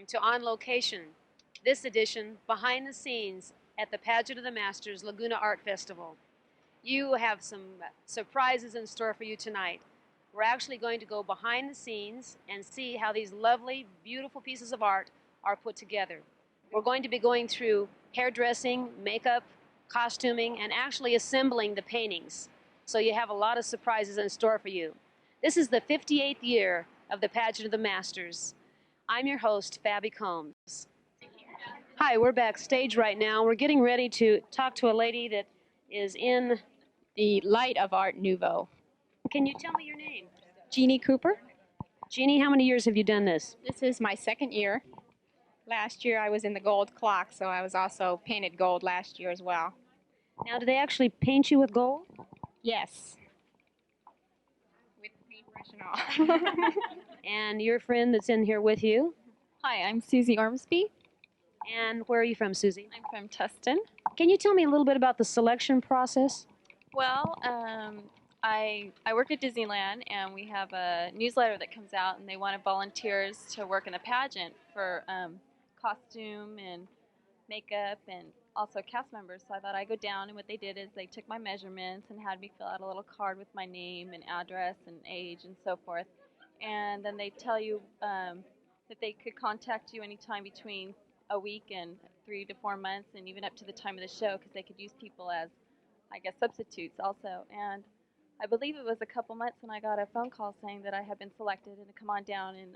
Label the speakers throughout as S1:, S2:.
S1: to On Location, this edition, behind the scenes at the Pageant of the Masters Laguna Art Festival. You have some surprises in store for you tonight. We're actually going to go behind the scenes and see how these lovely, beautiful pieces of art are put together. We're going to be going through hairdressing, makeup, costuming, and actually assembling the paintings. So you have a lot of surprises in store for you. This is the 58th year of the Pageant of the Masters. I'm your host, Fabie Combs. Hi, we're backstage right now. We're getting ready to talk to a lady that is in
S2: the light of Art Nouveau.
S1: Can you tell me your name?
S2: Jeannie Cooper.
S1: Jeannie, how many years have you done this?
S2: This is my second year. Last year I was in the gold clock, so I was also painted gold last year as well.
S1: Now, do they actually paint you with gold?
S2: Yes. With the paintbrush and all.
S1: And your friend that's in here with you?
S3: Hi, I'm Susie Ormsby.
S1: And where are you from, Susie?
S3: I'm from Tustin.
S1: Can you tell me a little bit about the selection process?
S3: Well, I work at Disneyland, and we have a newsletter that comes out, and they wanted volunteers to work in the pageant for costume and makeup and also cast members. So I thought I'd go down, and what they did is they took my measurements and had me fill out a little card with my name and address and age and so forth. And then they tell you that they could contact you anytime between a week and 3 to 4 months, and even up to the time of the show, because they could use people as, I guess, substitutes also. And I believe it was a couple months when I got a phone call saying that I had been selected and to come on down and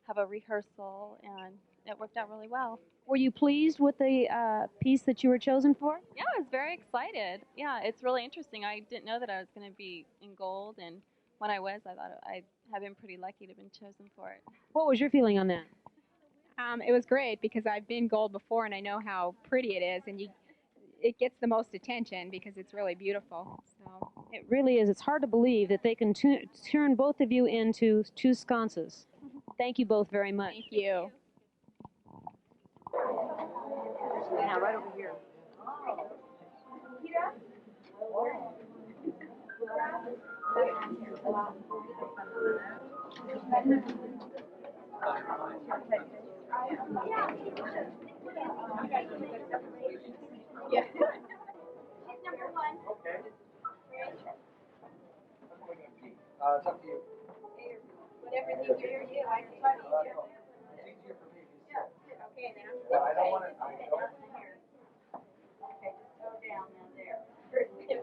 S3: have a rehearsal, and it worked out really well.
S1: Were you pleased with the piece that you were chosen for?
S3: Yeah, I was very excited. Yeah, it's really interesting. I didn't know that I was going to be in gold, and when I was, I thought I had been pretty lucky to have been chosen for it.
S1: What was your feeling on that?
S2: It was great because I've been gold before and I know how pretty it is, and it gets the most attention because it's really beautiful. So
S1: it really is. It's hard to believe that they can turn both of you into 2 sconces. Thank you both very much.
S2: Thank you.
S1: Now, right over here.
S4: Yeah. Number 1. Okay. It's up to you. Whatever's easier for you. I can try to easier. It's easier for me. Yeah. Okay, then. Well, I don't want to. Okay, go down now there. Can you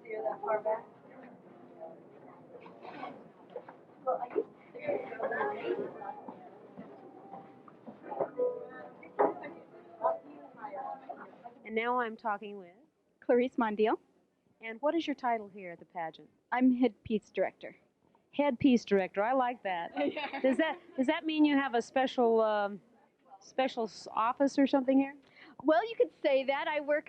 S4: steer that far back? Well, I used to.
S1: And now I'm talking with
S2: Clarice Mondial.
S1: And what is your title here at the pageant?
S2: I'm headpiece director.
S1: Headpiece director. I like that. Does that mean you have a special office or something here?
S2: Well, you could say that. I work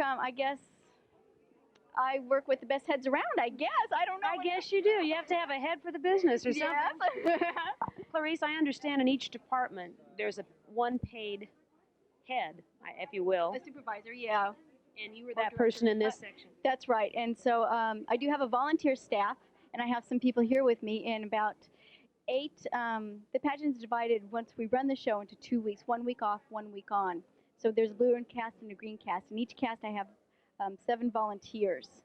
S2: I work with the best heads around, I guess. I don't know.
S1: I guess you do. You have to have a head for the business or something.
S2: Yes.
S1: Clarice, I understand in each department there's one paid head, if you will.
S2: The supervisor, yeah.
S1: And you were that person in this section.
S2: That's right. And so I do have a volunteer staff, and I have some people here with me in about 8. The pageant is divided once we run the show into 2 weeks, 1 week off, 1 week on. So there's a blue and cast and a green cast. In each cast I have 7 volunteers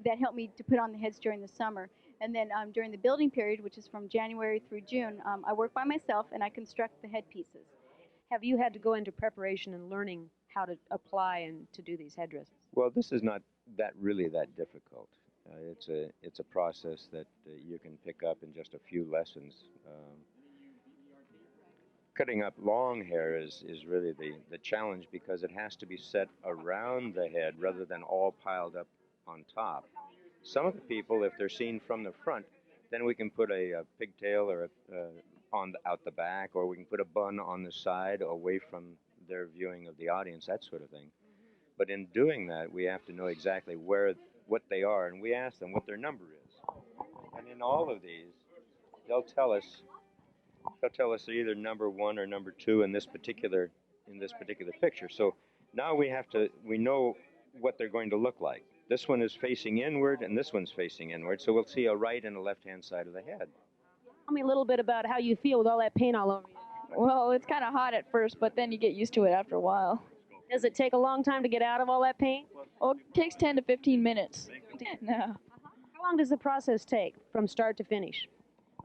S2: that help me to put on the heads during the summer. And then during the building period, which is from January through June, I work by myself and I construct the headpieces.
S1: Have you had to go into preparation and learning how to apply and to do these headdresses?
S5: Well, this is not really that difficult. It's a process that you can pick up in just a few lessons. Cutting up long hair is really the challenge because it has to be set around the head rather than all piled up on top. Some of the people, if they're seen from the front, then we can put a pigtail or out the back, or we can put a bun on the side away from their viewing of the audience, that sort of thing. But in doing that, we have to know exactly what they are, and we ask them what their number is. And in all of these, they'll tell us they're either number 1 or number 2 in this particular picture. So now we know what they're going to look like. This one is facing inward, and this one's facing inward, so we'll see a right and a left-hand side of the head.
S1: Tell me a little bit about how you feel with all that paint all over you.
S6: Well, it's kind of hot at first, but then you get used to it after a while.
S1: Does it take a long time to get out of all that paint?
S6: Well, it takes 10 to 15 minutes. No.
S1: How long does the process take from start to finish?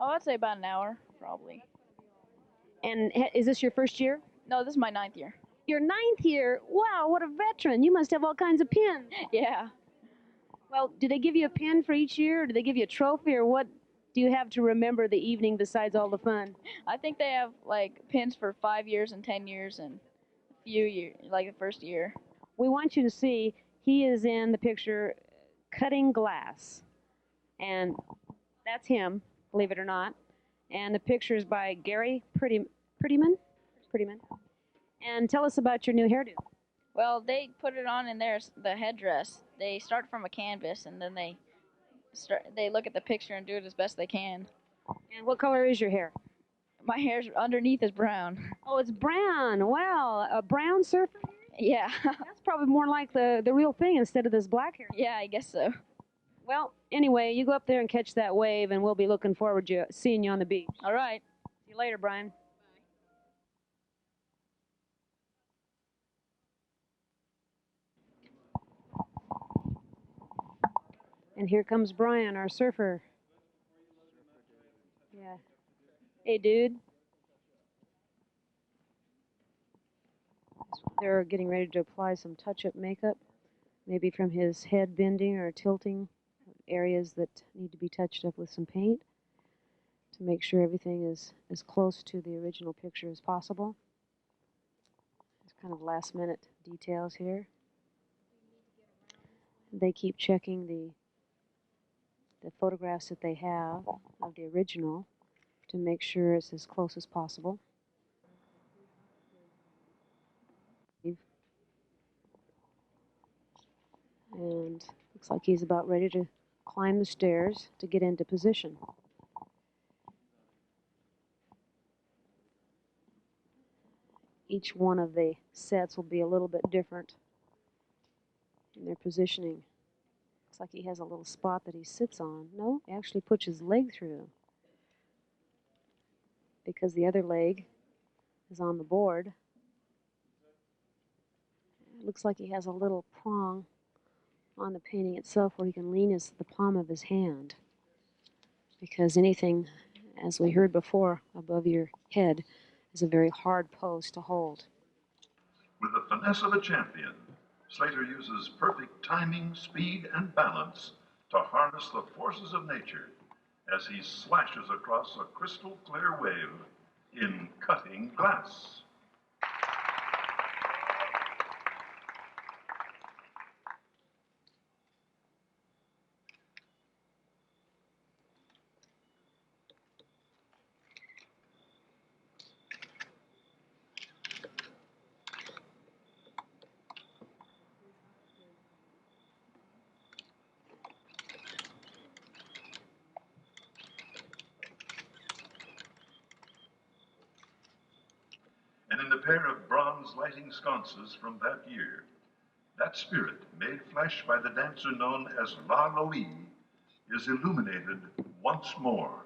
S6: Oh, I'd say about an hour, probably.
S1: And is this your first year?
S6: No, this is my 9th year.
S1: Your 9th year? Wow, what a veteran. You must have all kinds of pins.
S6: Yeah.
S1: Well, do they give you a pin for each year, or do they give you a trophy, or what do you have to remember the evening besides all the fun?
S6: I think they have, like, pins for 5 years and 10 years and a few years, like the first year.
S1: We want you to see he is in the picture cutting glass. And that's him, believe it or not. And the picture is by Gary Prettyman. And tell us about your new hairdo.
S6: Well, they put it on in the headdress. They start from a canvas, and then they look at the picture and do it as best they can.
S1: And what color is your hair?
S6: My hair underneath is brown.
S1: Oh, it's brown. Wow, a brown surfer?
S6: Yeah.
S1: That's probably more like the real thing instead of this black hair.
S6: Yeah, I guess so.
S1: Well, anyway, you go up there and catch that wave, and we'll be looking forward to seeing you on the beach.
S6: All right.
S1: See you later, Brian. And here comes Brian, our surfer. Yeah. Hey, dude. They're getting ready to apply some touch-up makeup, maybe from his head bending or tilting, areas that need to be touched up with some paint to make sure everything is as close to the original picture as possible. It's kind of last-minute details here. They keep checking the photographs that they have of the original to make sure it's as close as possible. And looks like he's about ready to climb the stairs to get into position. Each one of the sets will be a little bit different in their positioning. Looks like he has a little spot that he sits on. No, he actually puts his leg through because the other leg is on the board. It looks like he has a little prong on the painting itself where he can lean the palm of his hand, because anything, as we heard before, above your head is a very hard pose to hold.
S7: With the finesse of a champion, Slater uses perfect timing, speed, and balance to harness the forces of nature as he slashes across a crystal clear wave in cutting glass. And in the pair of bronze lighting sconces from that year, that spirit, made flesh by the dancer known as La Loie, is illuminated once more.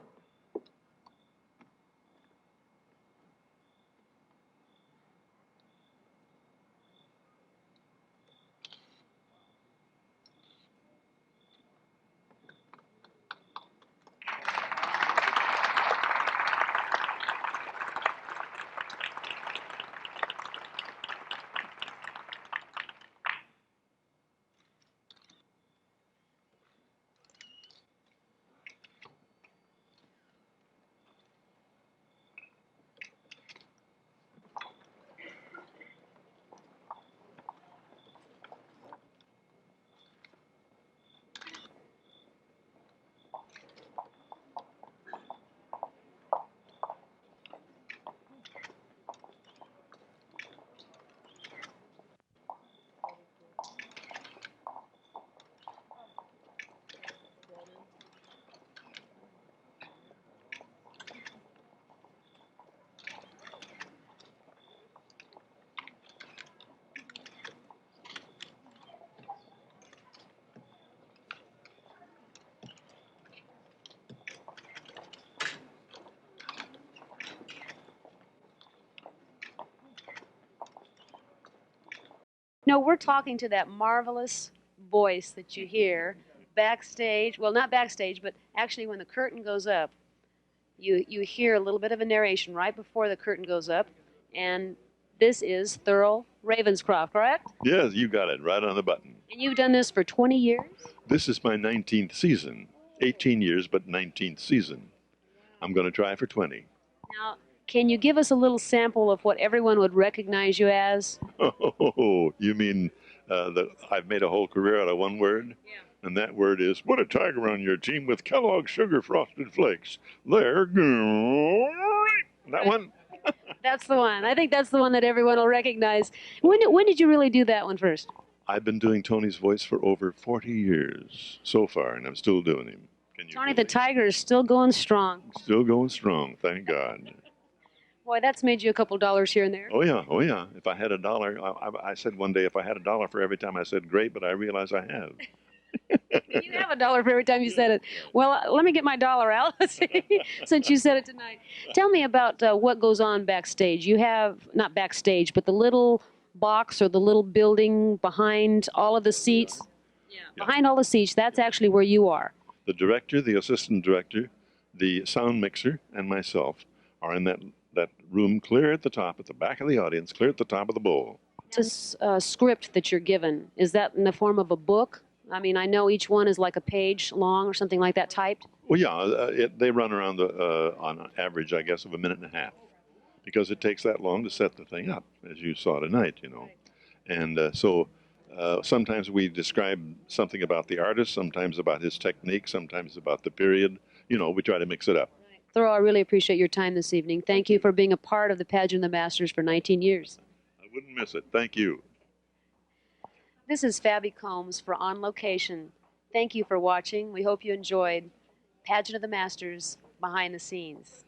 S1: know, we're talking to that marvelous voice that you hear backstage. Well, not backstage, but actually when the curtain goes up, you hear a little bit of a narration right before the curtain goes up. And this is Thurl Ravenscroft, correct?
S8: Yes, you got it right on the button.
S1: And you've done this for 20 years?
S8: This is my 19th season. 18 years, but 19th season. I'm going to try for 20.
S1: Now, can you give us a little sample of what everyone would recognize you as?
S8: Oh, you mean that I've made a whole career out of one word?
S1: Yeah.
S8: And that word is, put a tiger on your team with Kellogg's Sugar Frosted Flakes. There. That one?
S1: That's the one. I think that's the one that everyone will recognize. When did you really do that one first?
S8: I've been doing Tony's voice for over 40 years so far, and I'm still doing him. Can you
S1: Tony
S8: believe?
S1: the Tiger is still going strong.
S8: Still going strong, thank God.
S1: Boy, that's made you a couple dollars here and there.
S8: Oh, yeah, oh, yeah. If I had a dollar, I said one day if I had a dollar for every time I said great, but I realize I have.
S1: You have a dollar for every time you said it. Well, let me get my dollar out since you said it tonight. Tell me about what goes on backstage. You have, not backstage, but the little box or the little building behind all of the seats. Yeah. Behind all the seats, that's actually where you are.
S8: The director, the assistant director, the sound mixer, and myself are in that room clear at the top, at the back of the audience, clear at the top of the bowl.
S1: This script that you're given, is that in the form of a book? I mean, I know each one is like a page long or something like that typed.
S8: Well, yeah, they run around on an average, I guess, of a minute and a half, because it takes that long to set the thing up, as you saw tonight, you know. And so sometimes we describe something about the artist, sometimes about his technique, sometimes about the period. You know, we try to mix it up.
S1: Thurl, I really appreciate your time this evening. Thank you for being a part of the Pageant of the Masters for 19 years.
S8: I wouldn't miss it. Thank you.
S1: This is Fabie Combs for On Location. Thank you for watching. We hope you enjoyed Pageant of the Masters behind the scenes.